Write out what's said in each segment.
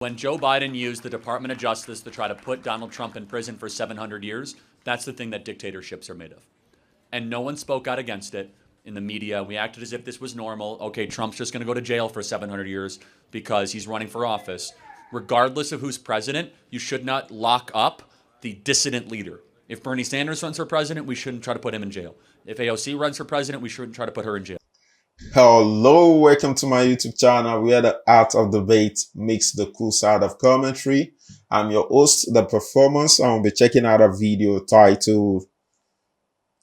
When Joe Biden used the Department of Justice to try to put Donald Trump in prison for 700 years, that's the thing that dictatorships are made of. And no one spoke out against it in the media. We acted as if this was normal. Okay, Trump's just going to go to jail for 700 years because he's running for office. Regardless of who's president, you should not lock up the dissident leader. If Bernie Sanders runs for president, we shouldn't try to put him in jail. If AOC runs for president, we shouldn't try to put her in jail. Hello, welcome to my YouTube channel where the art of debate meets the cool side of commentary. I'm your host, The Performance. I'll be checking out a video titled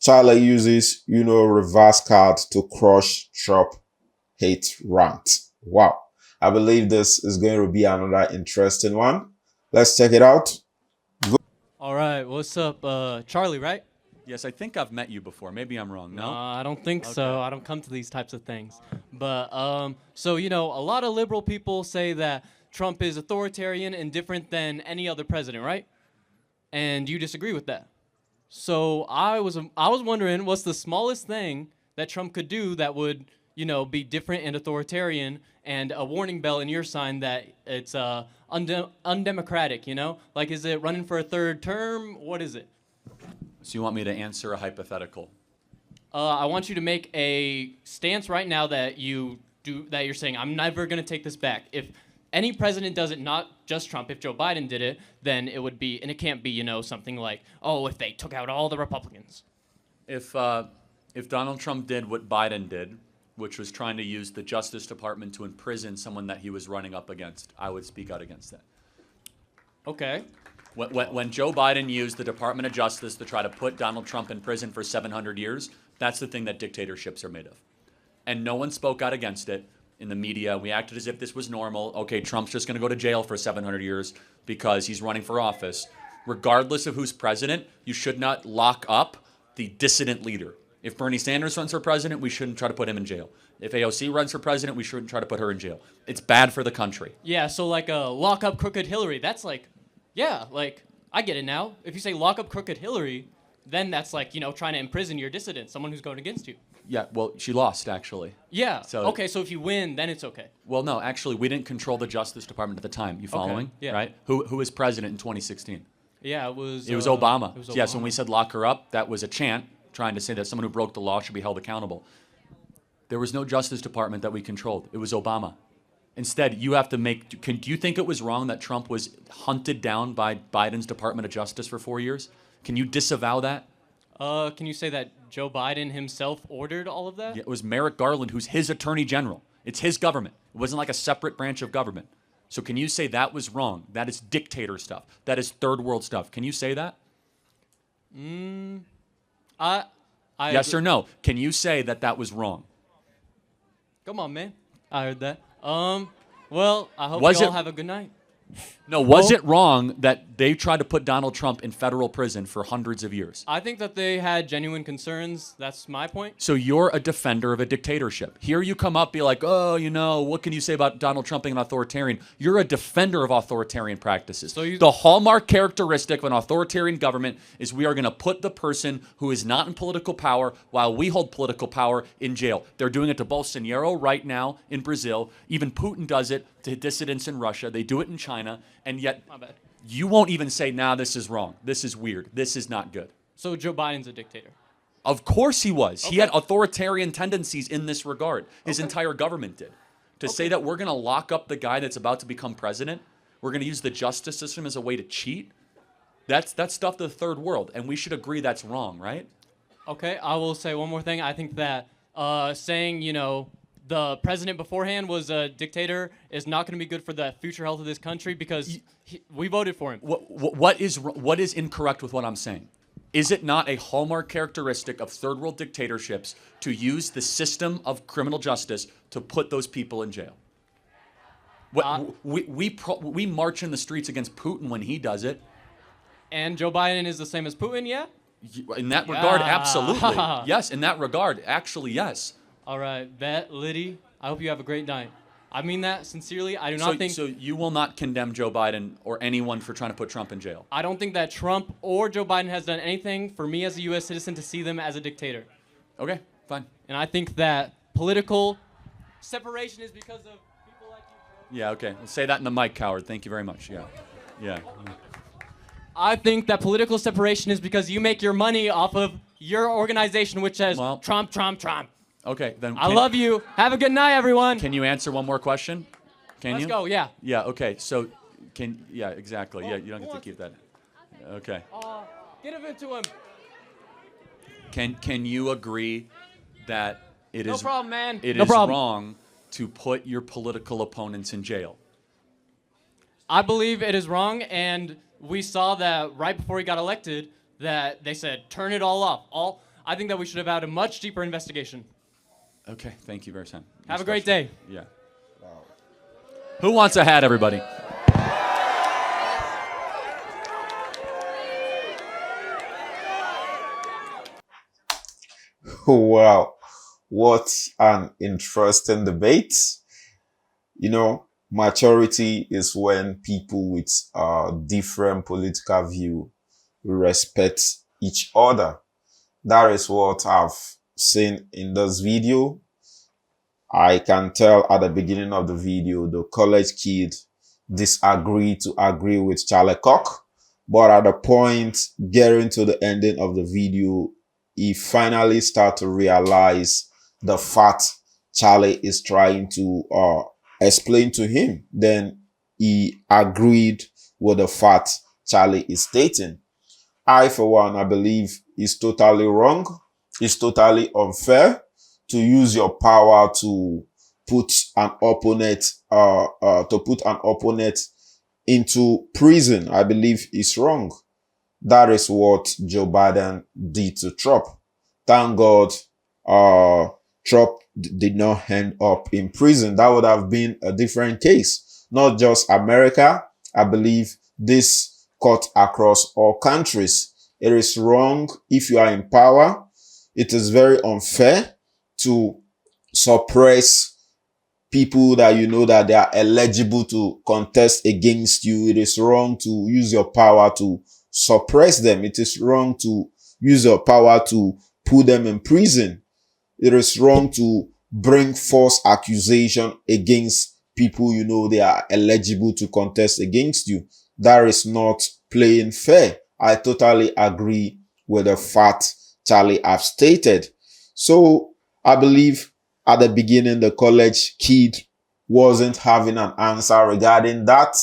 Tyler uses, reverse card to crush Trump hate rant. Wow. I believe this is going to be another interesting one. Let's check it out. All right, what's up? Charlie, right? Yes, I think I've met you before. Maybe I'm wrong. No? I don't think Okay. so. I don't come to these types of things. But, so, a lot of liberal people say that Trump is authoritarian and different than any other president, right? And you disagree with that. So I was wondering, what's the smallest thing that Trump could do that would, be different and authoritarian, and a warning bell in your sign that it's undemocratic, Like, is it running for a third term? What is it? So you want me to answer a hypothetical? I want you to make a stance right now that you're saying, I'm never going to take this back. If any president does it, not just Trump, if Joe Biden did it, then it would be, and it can't be, something like, oh, if they took out all the Republicans. If Donald Trump did what Biden did, which was trying to use the Justice Department to imprison someone that he was running up against, I would speak out against that. Okay. When Joe Biden used the Department of Justice to try to put Donald Trump in prison for 700 years, that's the thing that dictatorships are made of. And no one spoke out against it in the media. We acted as if this was normal. Okay, Trump's just going to go to jail for 700 years because he's running for office. Regardless of who's president, you should not lock up the dissident leader. If Bernie Sanders runs for president, we shouldn't try to put him in jail. If AOC runs for president, we shouldn't try to put her in jail. It's bad for the country. Yeah, so like lock up crooked Hillary, that's like, yeah, like, I get it now. If you say lock up crooked Hillary, then that's like, trying to imprison your dissident, someone who's going against you. Yeah, well, she lost, actually. Yeah, So- okay, so if you win, then it's okay. Well, no, actually, we didn't control the Justice Department at the time. You following? yeah. Right? Who was president in 2016? Yeah, it was Obama. It was Yes, when Obama. we said lock her up, that was a chant trying to say that someone who broke the law should be held accountable. There was no Justice Department that we controlled. It was Obama. Instead, you have to do you think it was wrong that Trump was hunted down by Biden's Department of Justice for 4 years? Can you disavow that? Can you say that Joe Biden himself ordered all of that? Yeah, it was Merrick Garland, who's his attorney general. It's his government. It wasn't like a separate branch of government. So can you say that was wrong? That is dictator stuff. That is third world stuff. Can you say that? I Yes or no? Can you say that that was wrong? Come on, man. I heard that. Well, I hope Was you all it- have a good night. No, was it wrong that they tried to put Donald Trump in federal prison for hundreds of years? I think that they had genuine concerns. That's my point. So you're a defender of a dictatorship. Here you come up, be like, oh, what can you say about Donald Trump being an authoritarian? You're a defender of authoritarian practices. So you- The hallmark characteristic of an authoritarian government is we are going to put the person who is not in political power while we hold political power in jail. They're doing it to Bolsonaro right now in Brazil. Even Putin does it to dissidents in Russia. They do it in China. And yet My bad. you won't even say, nah, this is wrong. This is weird. This is not good. So Joe Biden's a dictator. Of course he was. He Okay. had authoritarian tendencies in this regard. His entire government did. To say that we're going to lock up the guy that's about to become president, we're going to use the justice system as a way to cheat, that's stuff to the third world. And we should agree that's wrong, right? Okay, I will say one more thing. I think that saying, the president beforehand was a dictator is not going to be good for the future health of this country because we voted for him. What is incorrect with what I'm saying? Is it not a hallmark characteristic of third world dictatorships to use the system of criminal justice to put those people in jail? We march in the streets against Putin when he does it. And Joe Biden is the same as Putin, yeah? In that regard, Yeah. absolutely. Yes, in that regard, actually, yes. All right, Bet, Liddy, I hope you have a great night. I mean that sincerely. I do So, not think... so you will not condemn Joe Biden or anyone for trying to put Trump in jail? I don't think that Trump or Joe Biden has done anything for me as a U.S. citizen to see them as a dictator. Okay, fine. And I think that political separation is because of people like you, Joe. Yeah, okay. Well, say that in the mic, coward. Thank you very much. Yeah. Yeah. I think that political separation is because you make your money off of your organization, which says Well- Trump, Trump, Trump. Okay, then I love you. Have a good night, everyone. Can you answer one more question? Can Let's you? go. Yeah. Yeah, okay. So yeah, exactly. Yeah, you don't get to keep that. Okay. Get it to him. Can you agree that it No is problem, man. it No is problem. wrong to put your political opponents in jail? I believe it is wrong, and we saw that right before he got elected that they said turn it all off. I think that we should have had a much deeper investigation. Okay, thank you very much. Have a great day. Yeah. Who wants a hat, everybody? Wow, what an interesting debate. You know, maturity is when people with different political view respect each other. That is what I've seen in this video. I can tell at the beginning of the video, the college kid disagreed to agree with Charlie Cock. But at the point getting to the ending of the video, he finally started to realize the fact Charlie is trying to explain to him. Then he agreed with the fact Charlie is stating. I, for one, I believe is totally wrong. It's totally unfair to use your power to put an opponent, into prison. I believe is wrong. That is what Joe Biden did to Trump. Thank God, Trump did not end up in prison. That would have been a different case. Not just America. I believe this cut across all countries. It is wrong if you are in power. It is very unfair to suppress people that you know that they are eligible to contest against you. It is wrong to use your power to suppress them. It is wrong to use your power to put them in prison. It is wrong to bring false accusation against people you know they are eligible to contest against you. That is not playing fair. I totally agree with the fact Charlie have stated. So I believe at the beginning, the college kid wasn't having an answer regarding that.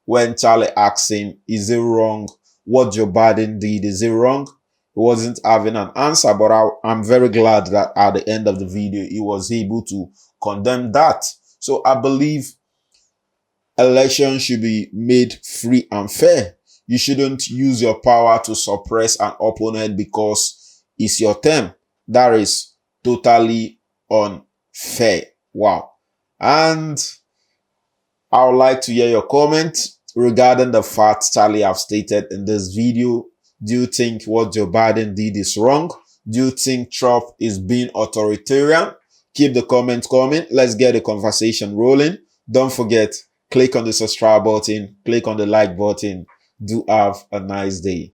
When Charlie asked him, is it wrong? What Joe Biden did, is it wrong? He wasn't having an answer, but I'm very glad that at the end of the video, he was able to condemn that. So I believe elections should be made free and fair. You shouldn't use your power to suppress an opponent because it's your term. That is totally unfair. Wow. And I would like to hear your comment regarding the facts Charlie have stated in this video. Do you think what Joe Biden did is wrong? Do you think Trump is being authoritarian? Keep the comments coming. Let's get the conversation rolling. Don't forget, click on the subscribe button, click on the like button. Do have a nice day.